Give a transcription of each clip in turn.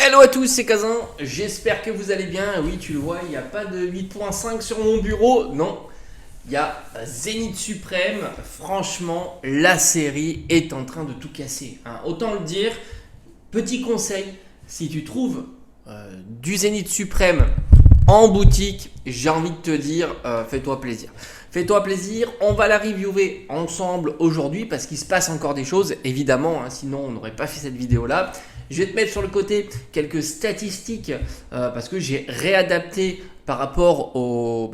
Hello à tous, c'est Kazan, j'espère que vous allez bien. Oui, tu le vois, il n'y a pas de 8.5 sur mon bureau, non. Il y a Zénith Suprême, franchement, la série est en train de tout casser. Autant le dire, petit conseil, si tu trouves du Zénith Suprême en boutique, j'ai envie de te dire, fais-toi plaisir. Fais-toi plaisir, on va la reviewer ensemble aujourd'hui parce qu'il se passe encore des choses, évidemment, sinon on n'aurait pas fait cette vidéo-là. Je vais te mettre sur le côté quelques statistiques parce que j'ai réadapté par rapport au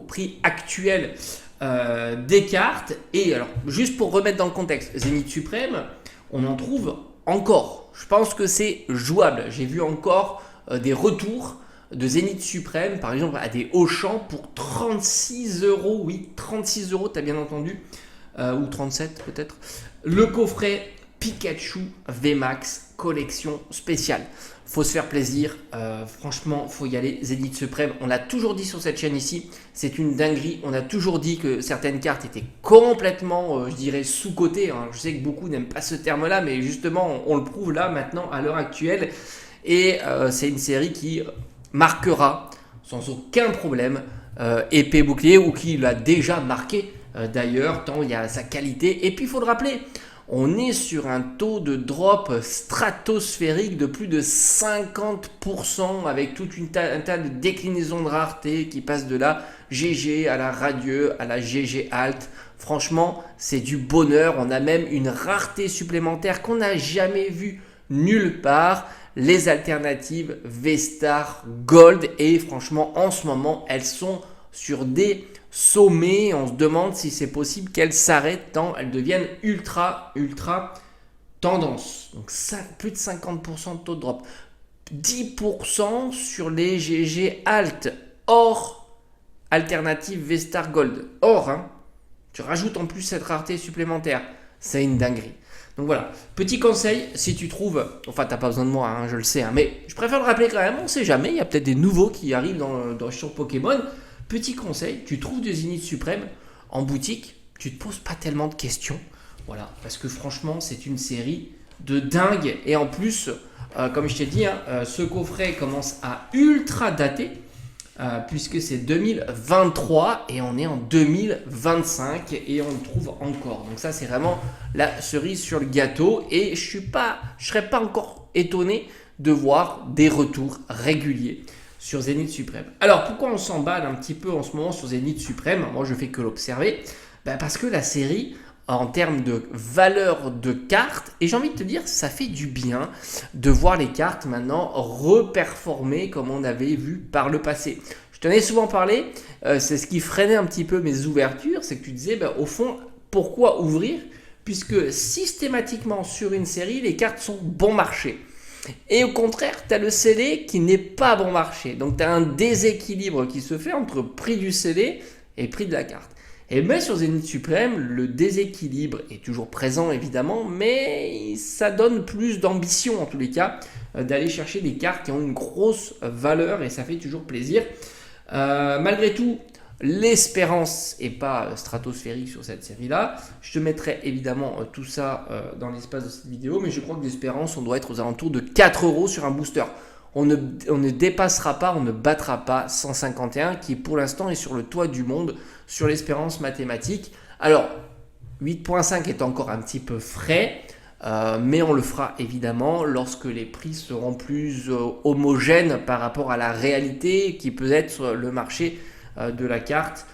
prix actuel des cartes. Et alors, juste pour remettre dans le contexte, Zénith Suprême, on en trouve encore. Je pense que c'est jouable. J'ai vu encore des retours de Zénith Suprême, par exemple à des Auchan pour 36 euros. Oui, 36 euros, tu as bien entendu. Ou 37 peut-être. Le coffret Pikachu VMAX collection spéciale. Faut se faire plaisir, franchement, faut y aller. Zénith Suprême, on l'a toujours dit sur cette chaîne ici, c'est une dinguerie. On a toujours dit que certaines cartes étaient complètement, je dirais, sous-cotées. Je sais que beaucoup n'aiment pas ce terme-là, mais justement, on le prouve là, maintenant, à l'heure actuelle. Et c'est une série qui marquera sans aucun problème épée bouclier, ou qui l'a déjà marqué d'ailleurs, tant il y a sa qualité. Et puis, il faut le rappeler, on est sur un taux de drop stratosphérique de plus de 50% avec tout un tas de déclinaisons de rareté qui passent de la GG à la Radieux à la GG Alt. Franchement, c'est du bonheur. On a même une rareté supplémentaire qu'on n'a jamais vue nulle part. Les alternatives V-Star Gold. Et franchement, en ce moment, elles sont sur des sommets. On se demande si c'est possible qu'elles s'arrêtent tant elles deviennent ultra tendance. Donc ça, plus de 50% de taux de drop. 10% sur les GG Alt hors alternative V-Star Gold. Or, tu rajoutes en plus cette rareté supplémentaire. C'est une dinguerie. Donc voilà, petit conseil, si tu trouves, enfin t'as pas besoin de moi, je le sais, mais je préfère le rappeler quand même, on sait jamais, il y a peut-être des nouveaux qui arrivent sur Pokémon. Petit conseil, tu trouves des Zénith Suprême en boutique, tu te poses pas tellement de questions, voilà, parce que franchement c'est une série de dingue. Et en plus, comme je t'ai dit, ce coffret commence à ultra dater, puisque c'est 2023 et on est en 2025 et on le trouve encore. Donc ça c'est vraiment la cerise sur le gâteau, et je serais pas encore étonné de voir des retours réguliers sur Zénith Suprême. Alors pourquoi on s'emballe un petit peu en ce moment sur Zénith Suprême? Moi je fais que l'observer, parce que la série, en termes de valeur de cartes, et j'ai envie de te dire, ça fait du bien de voir les cartes maintenant reperformer comme on avait vu par le passé. Je t'en ai souvent parlé, c'est ce qui freinait un petit peu mes ouvertures, c'est que tu disais, au fond, pourquoi ouvrir? Puisque systématiquement sur une série, les cartes sont bon marché. Et au contraire, tu as le scellé qui n'est pas bon marché. Donc tu as un déséquilibre qui se fait entre prix du scellé et prix de la carte. Et bien sur Zénith Suprême, le déséquilibre est toujours présent évidemment, mais ça donne plus d'ambition en tous les cas d'aller chercher des cartes qui ont une grosse valeur, et ça fait toujours plaisir. Malgré tout, l'espérance n'est pas stratosphérique sur cette série-là. Je te mettrai évidemment tout ça dans l'espace de cette vidéo, mais je crois que l'espérance, on doit être aux alentours de 4 euros sur un booster. On ne dépassera pas, on ne battra pas 151 qui pour l'instant est sur le toit du monde sur l'espérance mathématique. Alors 8.5 est encore un petit peu frais, mais on le fera évidemment lorsque les prix seront plus homogènes par rapport à la réalité qui peut être le marché de la carte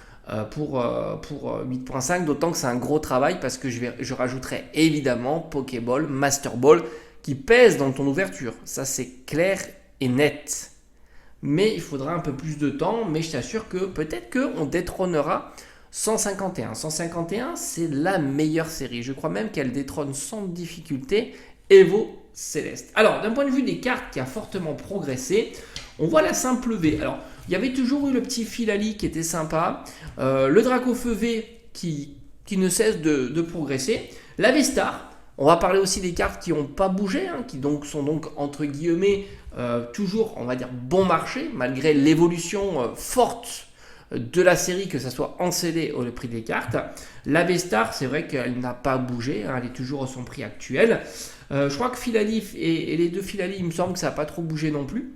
pour 8.5, d'autant que c'est un gros travail parce que je rajouterai évidemment Pokéball, Master Ball qui pèsent dans ton ouverture. Ça c'est clair et net. Mais il faudra un peu plus de temps, mais je t'assure que peut-être qu'on détrônera 151. 151, c'est la meilleure série. Je crois même qu'elle détrône sans difficulté Evo Céleste. Alors, d'un point de vue des cartes qui a fortement progressé, on voit la simple V. Alors, il y avait toujours eu le petit Filali qui était sympa, le Dracofeu V qui ne cesse de progresser, la V-Star. On va parler aussi des cartes qui n'ont pas bougé, qui sont donc entre guillemets toujours, on va dire, bon marché, malgré l'évolution forte de la série, que ce soit en CD ou le prix des cartes. La V-Star, c'est vrai qu'elle n'a pas bougé, hein, elle est toujours à son prix actuel. Je crois que Philalie et les deux Philalie, il me semble que ça n'a pas trop bougé non plus.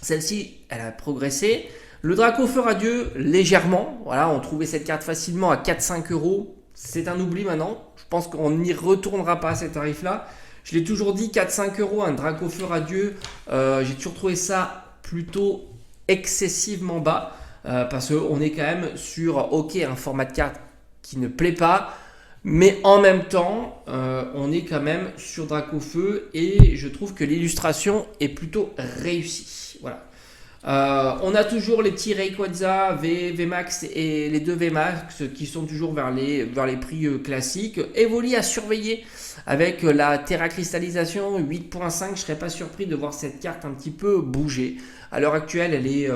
Celle-ci, elle a progressé. Le Dracofeu Radieux, légèrement. Voilà, on trouvait cette carte facilement à 4-5 euros. C'est un oubli maintenant. Je pense qu'on n'y retournera pas à ces tarifs-là. Je l'ai toujours dit, 4-5 euros, un Dracofeu Radieux. J'ai toujours trouvé ça plutôt excessivement bas. Parce qu'on est quand même sur, ok, un format de carte qui ne plaît pas. Mais en même temps, on est quand même sur Dracofeu. Et je trouve que l'illustration est plutôt réussie. Voilà. On a toujours les petits Rayquaza, VMAX et les deux VMAX qui sont toujours vers les prix classiques. Evoli à surveiller avec la Terra Cristallisation 8.5. Je ne serais pas surpris de voir cette carte un petit peu bouger. À l'heure actuelle, elle est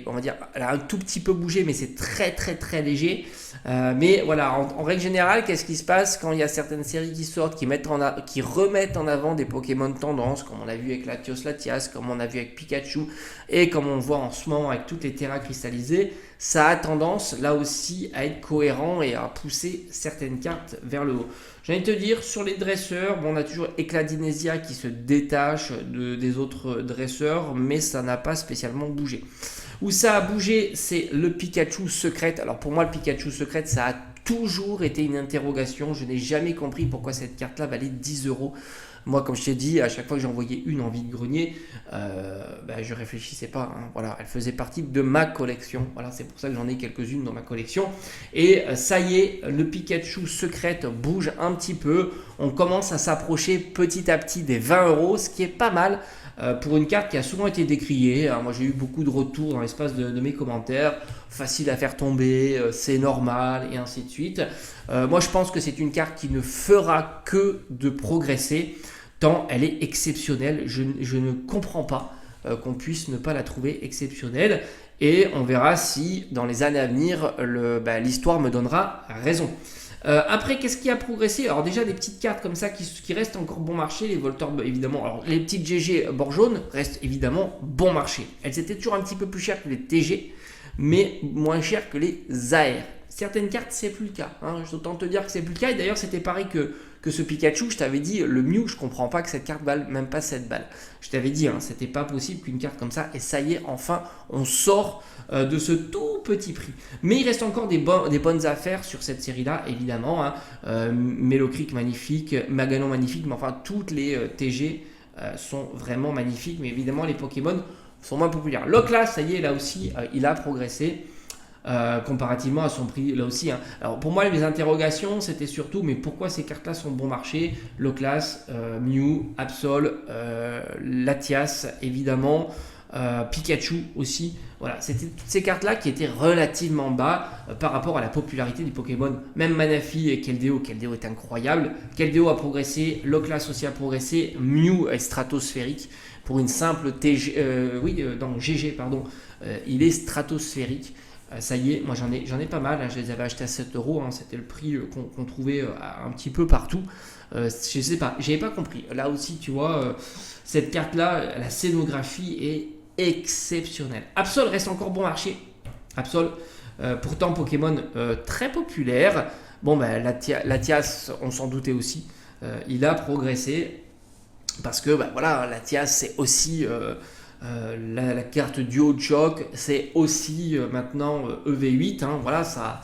on va dire, elle a un tout petit peu bougé, mais c'est très très très léger. Mais voilà, en règle générale, qu'est-ce qui se passe quand il y a certaines séries qui sortent, qui remettent en avant des Pokémon tendance, comme on a vu avec Latios, comme on a vu avec Pikachu, et comme on voit en ce moment avec toutes les Terra cristallisées, ça a tendance là aussi à être cohérent et à pousser certaines cartes vers le haut. J'ai envie de te dire, sur les dresseurs, on a toujours Ecladinesia qui se détache des autres dresseurs, mais ça n'a pas spécialement bougé. Où ça a bougé, c'est le Pikachu Secret. Alors pour moi, le Pikachu Secret, ça a toujours été une interrogation. Je n'ai jamais compris pourquoi cette carte-là valait 10 euros. Moi, comme je t'ai dit, à chaque fois que j'en voyais une en vide-grenier, je réfléchissais pas. Hein. Voilà, elle faisait partie de ma collection. Voilà, c'est pour ça que j'en ai quelques-unes dans ma collection. Et ça y est, le Pikachu Secret bouge un petit peu. On commence à s'approcher petit à petit des 20 euros, ce qui est pas mal. Pour une carte qui a souvent été décriée. Moi j'ai eu beaucoup de retours dans l'espace de mes commentaires, facile à faire tomber, c'est normal et ainsi de suite. Moi je pense que c'est une carte qui ne fera que de progresser tant elle est exceptionnelle. Je ne comprends pas qu'on puisse ne pas la trouver exceptionnelle et on verra si dans les années à venir l'histoire me donnera raison. Après, qu'est-ce qui a progressé? Alors déjà des petites cartes comme ça qui restent encore bon marché, les Voltorb évidemment. Alors les petites GG bord jaune restent évidemment bon marché. Elles étaient toujours un petit peu plus chères que les TG, mais moins chères que les AR. Certaines cartes c'est plus le cas. Hein. Je t'entends te dire que c'est plus le cas. Et d'ailleurs c'était pareil que ce Pikachu. Je t'avais dit le Mew, je comprends pas que cette carte vaille même pas 7 balles. Je t'avais dit, c'était pas possible qu'une carte comme ça. Et ça y est, enfin on sort de ce tout petit prix. Mais il reste encore des bonnes affaires sur cette série-là, évidemment. Hein. Melocric magnifique, Maganon magnifique, mais enfin toutes les TG sont vraiment magnifiques. Mais évidemment les Pokémon sont moins populaires. Loclas, ça y est, là aussi, il a progressé. Comparativement à son prix là aussi. Hein. Alors pour moi les interrogations c'était surtout mais pourquoi ces cartes là sont bon marché? Loclas, Mew, Absol, Latias évidemment, Pikachu aussi. Voilà, c'était toutes ces cartes là qui étaient relativement bas par rapport à la popularité du Pokémon. Même Manaphy et Keldeo est incroyable. Keldeo a progressé, Loclas aussi a progressé, Mew est stratosphérique pour une simple GG pardon, il est stratosphérique. Ça y est, moi j'en ai pas mal, hein, je les avais achetés à 7 euros, hein, c'était le prix qu'on trouvait un petit peu partout. Je sais pas, j'avais pas compris. Là aussi, tu vois, cette carte-là, la scénographie est exceptionnelle. Absol reste encore bon marché. Absol, pourtant Pokémon très populaire. Bon, Latias, on s'en doutait aussi, il a progressé parce que Latias c'est aussi. La carte duo de choc, c'est aussi maintenant EV8. Hein, voilà, ça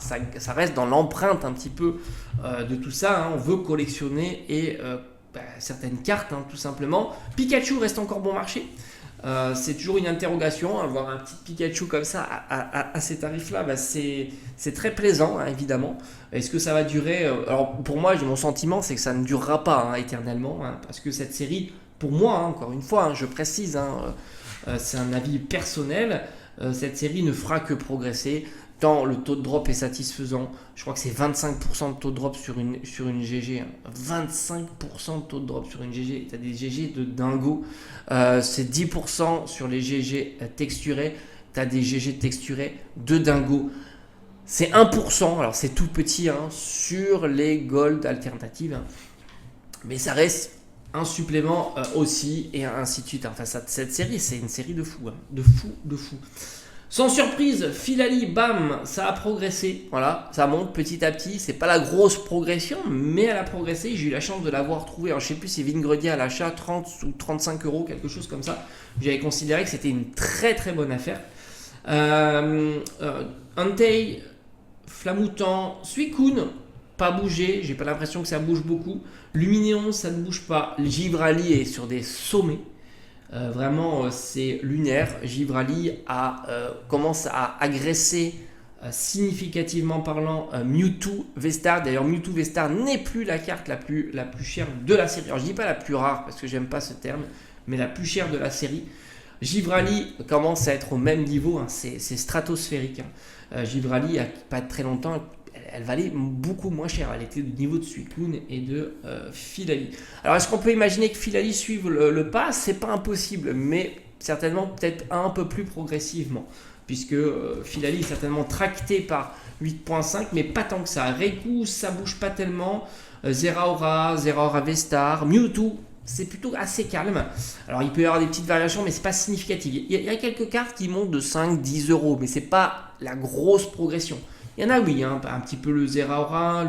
reste dans l'empreinte un petit peu de tout ça. Hein, on veut collectionner et certaines cartes, hein, tout simplement. Pikachu reste encore bon marché. C'est toujours une interrogation. Avoir un petit Pikachu comme ça à ces tarifs-là, c'est très plaisant, hein, évidemment. Est-ce que ça va durer? Alors pour moi, mon sentiment, c'est que ça ne durera pas éternellement, hein, parce que cette série, pour moi, hein, encore une fois, hein, je précise, c'est un avis personnel, cette série ne fera que progresser tant le taux de drop est satisfaisant. Je crois que c'est 25% de taux de drop sur une GG, hein. 25% de taux de drop sur une GG, tu as des GG de dingo. C'est 10% sur les GG texturés, tu as des GG texturés de dingo. C'est 1%, alors c'est tout petit, hein, sur les gold alternatives, hein. Mais ça reste un supplément aussi et ainsi de suite. Enfin, cette série, c'est une série de fous, hein. de fous. Sans surprise, Filali, bam, ça a progressé. Voilà, ça monte petit à petit. C'est pas la grosse progression, mais elle a progressé. J'ai eu la chance de l'avoir trouvé. Alors, je sais plus si Vingredier à l'achat, 30 ou 35 euros, quelque chose comme ça. J'avais considéré que c'était une très très bonne affaire. Antei, Flamoutant, Suicune, pas bougé. J'ai pas l'impression que ça bouge beaucoup. Luminéon, ça ne bouge pas. Givrali est sur des sommets. Vraiment, c'est lunaire. Givrali commence à agresser significativement parlant Mewtwo Vestar. D'ailleurs, Mewtwo Vestar n'est plus la carte la plus chère de la série. Alors, je dis pas la plus rare parce que j'aime pas ce terme, mais la plus chère de la série. Givrali commence à être au même niveau, hein, c'est stratosphérique. Givrali, il n'y a pas très longtemps, elle valait beaucoup moins cher. Elle était du niveau de Suicune et de Filali. Alors, est-ce qu'on peut imaginer que Filali suive le pas? C'est pas impossible, mais certainement peut-être un peu plus progressivement. Puisque Filali est certainement tracté par 8.5, mais pas tant que ça. Raikou, ça bouge pas tellement. Zeraora Vestar, Mewtwo, c'est plutôt assez calme. Alors, il peut y avoir des petites variations, mais c'est pas significatif. Il y a quelques cartes qui montent de 5-10 euros, mais c'est pas la grosse progression. Il y en a, oui, hein, un petit peu le Zeraora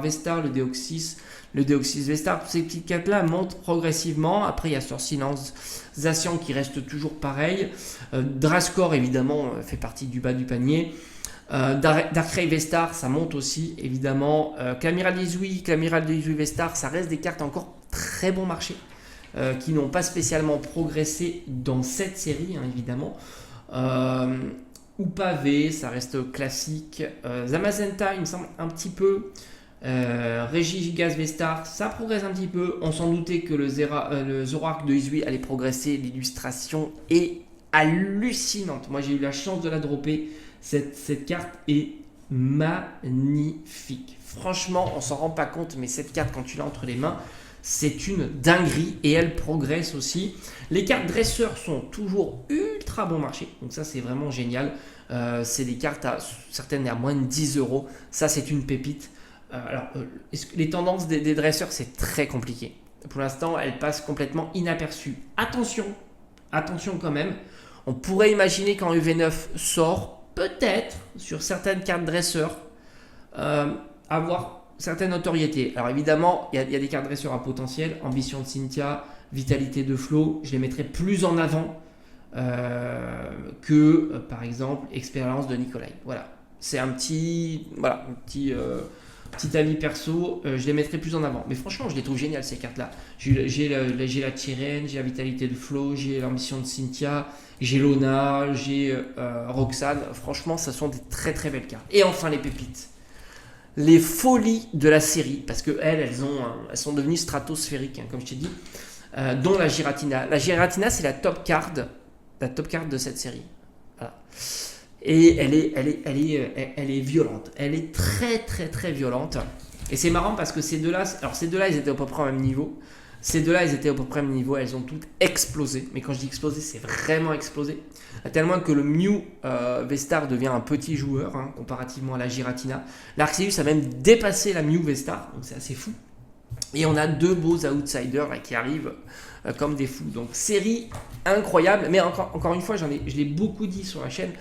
Vestar, le Deoxys Vestar, toutes ces petites cartes-là montent progressivement. Après, il y a sur Silence Zacian qui reste toujours pareil. Drascore, évidemment, fait partie du bas du panier. Darkrai Vestar, ça monte aussi, évidemment. Caméral Lizui Vestar, ça reste des cartes encore très bon marché, qui n'ont pas spécialement progressé dans cette série, hein, évidemment. Ou pavé, ça reste classique. Zamazenta, il me semble un petit peu. Regigigas Vestar, ça progresse un petit peu. On s'en doutait que le Zoroark de Izui allait progresser. L'illustration est hallucinante. Moi, j'ai eu la chance de la dropper. Cette carte est magnifique. Franchement, on s'en rend pas compte, mais cette carte, quand tu l'as entre les mains, c'est une dinguerie et elle progresse aussi. Les cartes dresseurs sont toujours ultra bon marché, donc ça c'est vraiment génial. C'est des cartes certaines à moins de 10 euros. Ça c'est une pépite. Les tendances des dresseurs, c'est très compliqué. Pour l'instant, elles passent complètement inaperçues. Attention quand même. On pourrait imaginer quand UV9 sort, peut-être sur certaines cartes dresseurs, avoir certaines notoriétés. Alors évidemment, il y a des cartes dresseurs à potentiel. Ambition de Cynthia, Vitalité de Flo, je les mettrais plus en avant que par exemple Expérience de Nikolai. Voilà, c'est un petit avis perso, je les mettrais plus en avant. Mais franchement, je les trouve géniales ces cartes-là. J'ai la Tyrene, j'ai la Vitalité de Flo, j'ai l'Ambition de Cynthia, j'ai Lona, j'ai Roxane. Franchement, ça sont des très très belles cartes. Et enfin les pépites. Les folies de la série, parce que elles sont devenues stratosphériques, hein, comme je t'ai dit, dont la Giratina. La Giratina, c'est la top card de cette série. Voilà. Et elle est violente. Elle est très très très violente. Et c'est marrant parce que ces deux-là, ils étaient à peu près au même niveau. Elles ont toutes explosé. Mais quand je dis explosé, c'est vraiment explosé. Tellement que le Mew Vestar devient un petit joueur, hein, comparativement à la Giratina. L'Arceus a même dépassé la Mew Vestar, donc c'est assez fou. Et on a deux beaux outsiders là, qui arrivent comme des fous. Donc série incroyable. Mais encore une fois, je l'ai beaucoup dit sur la chaîne.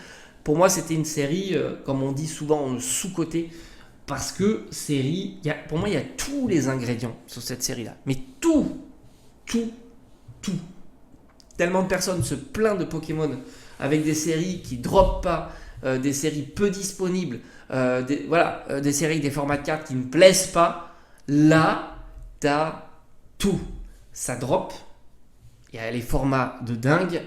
Pour moi, c'était une série, comme on dit souvent, sous-cotée. Parce que pour moi, il y a tous les ingrédients sur cette série-là. Mais tout. Tellement de personnes se plaignent de Pokémon avec des séries qui ne droppent pas, des séries peu disponibles, des séries avec des formats de cartes qui ne plaisent pas. Là, t'as tout. Ça drop. Il y a les formats de dingue.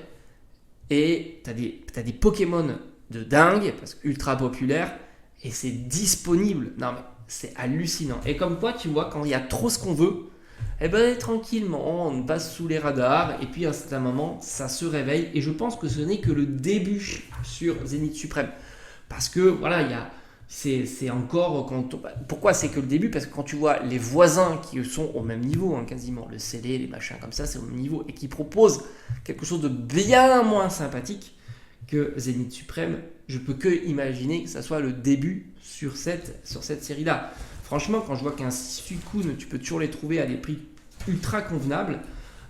Et t'as des Pokémon de dingue, parce que ultra populaires. Et c'est disponible. Non, mais c'est hallucinant. Et comme quoi, tu vois, quand il y a trop ce qu'on veut, eh ben, tranquillement, on passe sous les radars. Et puis, à un certain moment, ça se réveille. Et je pense que ce n'est que le début sur Zénith Suprême. Parce que, voilà, c'est encore... Pourquoi c'est que le début? Parce que quand tu vois les voisins qui sont au même niveau, hein, quasiment, le CD, les machins comme ça, c'est au même niveau, et qui proposent quelque chose de bien moins sympathique que Zénith Suprême, je peux que imaginer que ça soit le début sur cette série-là. Franchement, quand je vois qu'un Suicune, tu peux toujours les trouver à des prix ultra convenables,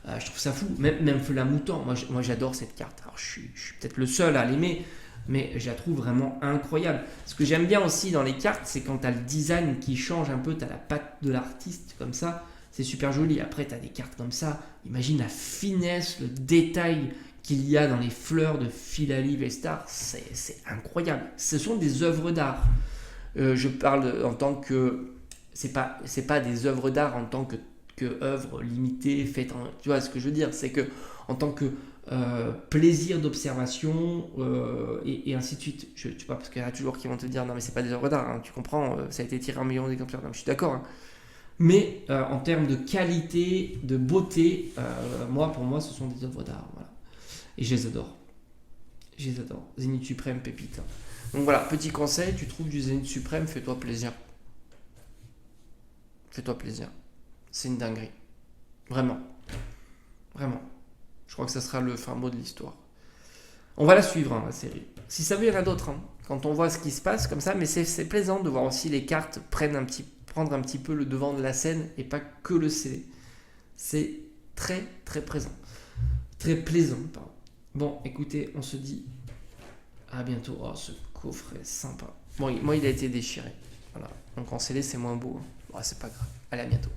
je trouve ça fou. Même Flamoutant, moi j'adore cette carte. Alors, je suis peut-être le seul à l'aimer, mais je la trouve vraiment incroyable. Ce que j'aime bien aussi dans les cartes, c'est quand tu as le design qui change un peu, tu as la patte de l'artiste comme ça, c'est super joli. Après, tu as des cartes comme ça, imagine la finesse, le détail qu'il y a dans les fleurs de Philalie Vestar, c'est incroyable. Ce sont des œuvres d'art. Je parle en tant que... C'est pas des œuvres d'art en tant que œuvre limitée, faite en... Tu vois ce que je veux dire? C'est que en tant que plaisir d'observation et ainsi de suite. Tu vois, parce qu'il y en a toujours qui vont te dire non mais c'est pas des œuvres d'art, hein, tu comprends, ça a été tiré en millions d'exemplaires. Non, je suis d'accord. Hein. Mais en termes de qualité, de beauté, pour moi, ce sont des œuvres d'art. Voilà. Et je les adore. Je les adore. Zénith Suprême, pépite. Donc voilà, petit conseil, tu trouves du Zénith Suprême, fais-toi plaisir. Fais-toi plaisir. C'est une dinguerie. Vraiment. Vraiment. Je crois que ça sera le fin mot de l'histoire. On va la suivre, hein, la série. Si ça veut, il y en a d'autres. Hein, quand on voit ce qui se passe comme ça, mais c'est plaisant de voir aussi les cartes prendre un petit peu le devant de la scène et pas que le CD. C'est très, très présent. Très plaisant, pardon. Bon, écoutez, on se dit à bientôt. Oh, ce coffret sympa. Bon, moi, il a été déchiré. Voilà. Donc en CD, c'est moins beau. Hein. Oh, c'est pas grave. Allez, à bientôt.